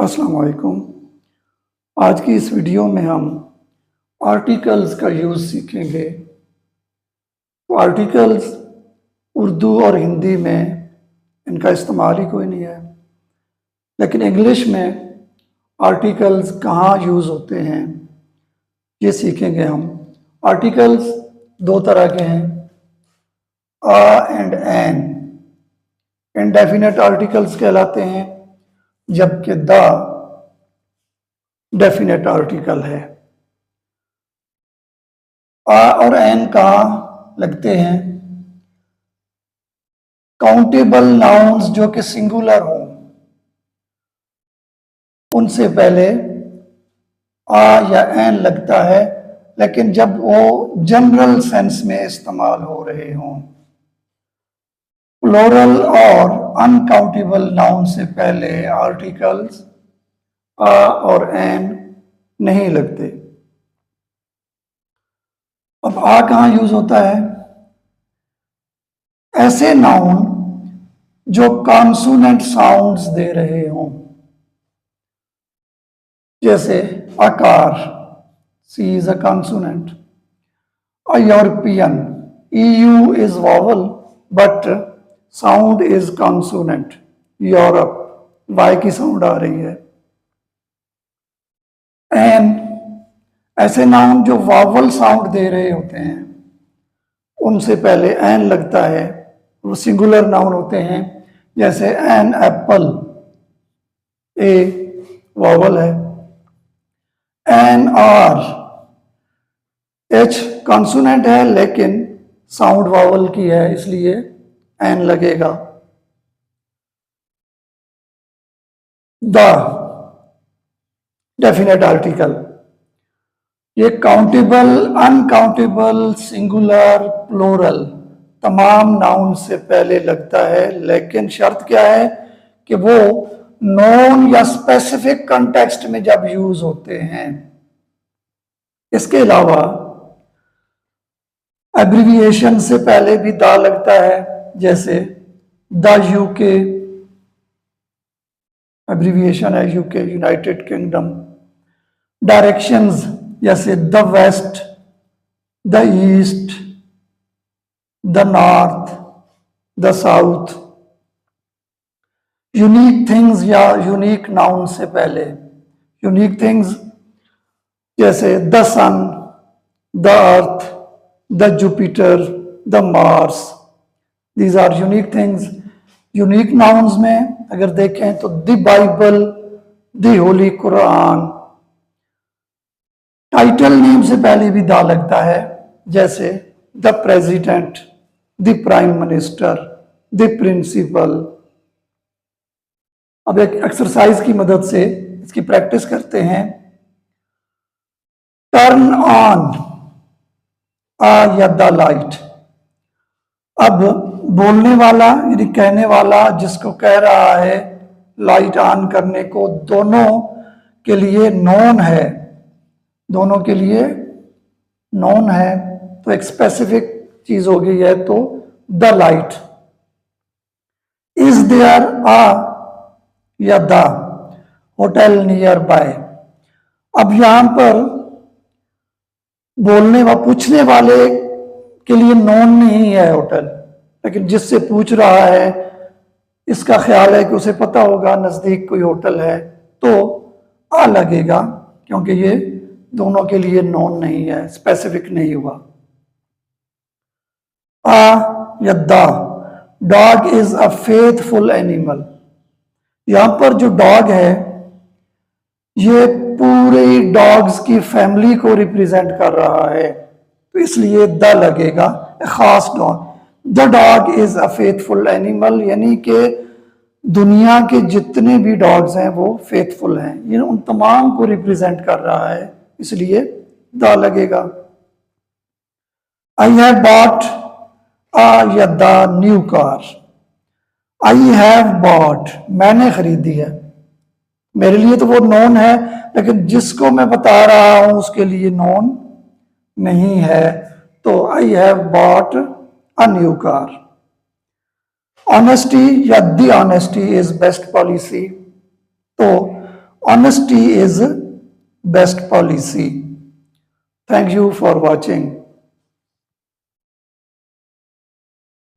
अस्सलाम वालेकुम। आज की इस वीडियो में हम आर्टिकल्स का यूज़ सीखेंगे। तो आर्टिकल्स उर्दू और हिंदी में इनका इस्तेमाल ही कोई नहीं है, लेकिन इंग्लिश में आर्टिकल्स कहाँ यूज़ होते हैं ये सीखेंगे हम। आर्टिकल्स दो तरह के हैं, आ एंड एन। इनडेफिनेट आर्टिकल्स कहलाते हैं, जबकि द डेफिनेट आर्टिकल है। आ और एन कहाँ लगते हैं? काउंटेबल नाउन्स जो कि सिंगुलर हों उनसे पहले आ या एन लगता है, लेकिन जब वो जनरल सेंस में इस्तेमाल हो रहे हों। प्लूरल और अनकाउंटेबल नाउन से पहले आर्टिकल्स आ और एन नहीं लगते। अब आ कहाँ यूज होता है? ऐसे नाउन जो कॉन्सोनेंट साउंड्स दे रहे हों, जैसे आकार, C is a consonant. A European, EU is vowel but sound is consonant. Europe, Y की साउंड आ रही है। एन, ऐसे नाउन जो वावल साउंड दे रहे होते हैं उनसे पहले एन लगता है, वो सिंगुलर नाउन होते हैं। जैसे एन एप्पल, ए वावल है। एन आर, एच कॉन्सोनेंट है लेकिन साउंड वावल की है, इसलिए एन लगेगा। द डेफिनेट आर्टिकल, ये काउंटेबल, अनकाउंटेबल, सिंगुलर, प्लूरल तमाम नाउन से पहले लगता है, लेकिन शर्त क्या है कि वो नोन या स्पेसिफिक कॉन्टेक्स्ट में जब यूज होते हैं। इसके अलावा एब्रिविएशन से पहले भी दा लगता है, जैसे द यूके, एब्रिविएशन है यूके, यूनाइटेड किंगडम। डायरेक्शंस जैसे the west, the east, the north, the south. Unique things या यूनिक नाउन से पहले, यूनिक थिंग्स जैसे the sun, the earth, the Jupiter, the Mars, these are unique things. Unique nouns में अगर देखें तो the Bible, the holy Quran. Title name से पहले भी दा लगता है, जैसे the president, the prime minister, the principal. अब एक एक्सरसाइज की मदद से इसकी प्रैक्टिस करते हैं। टर्न ऑन, आ या द लाइट। अब बोलने वाला यानी कहने वाला जिसको कह रहा है लाइट ऑन करने को, दोनों के लिए नोन है, दोनों के लिए नोन है, तो एक स्पेसिफिक चीज हो गई है, तो द लाइट। इज देयर आ या द होटल नियर बाय। अब यहां पर बोलने व पूछने वाले के लिए नोन नहीं है होटल, लेकिन जिससे पूछ रहा है इसका ख्याल है कि उसे पता होगा नजदीक कोई होटल है, तो आ लगेगा, क्योंकि ये दोनों के लिए नोन नहीं है, स्पेसिफिक नहीं हुआ। आ या the, dog is a faithful animal. यहां पर जो डॉग है ये पूरे डॉग्स की फैमिली को रिप्रेजेंट कर रहा है, तो इसलिए द लगेगा, खास dog. The dog is a faithful animal, यानी कि दुनिया के जितने भी डॉग्स हैं वो फेथफुल हैं, ये उन तमाम को रिप्रेजेंट कर रहा है, इसलिए द लगेगा। आई हैव बॉट, आ या the new car. I have bought, मैंने खरीदी है, मेरे लिए तो वो नोन है, लेकिन जिसको मैं बता रहा हूं उसके लिए नोन नहीं है, तो I have bought a new car. Honesty या the honesty is best policy, तो Honesty is best policy. Thank you for watching.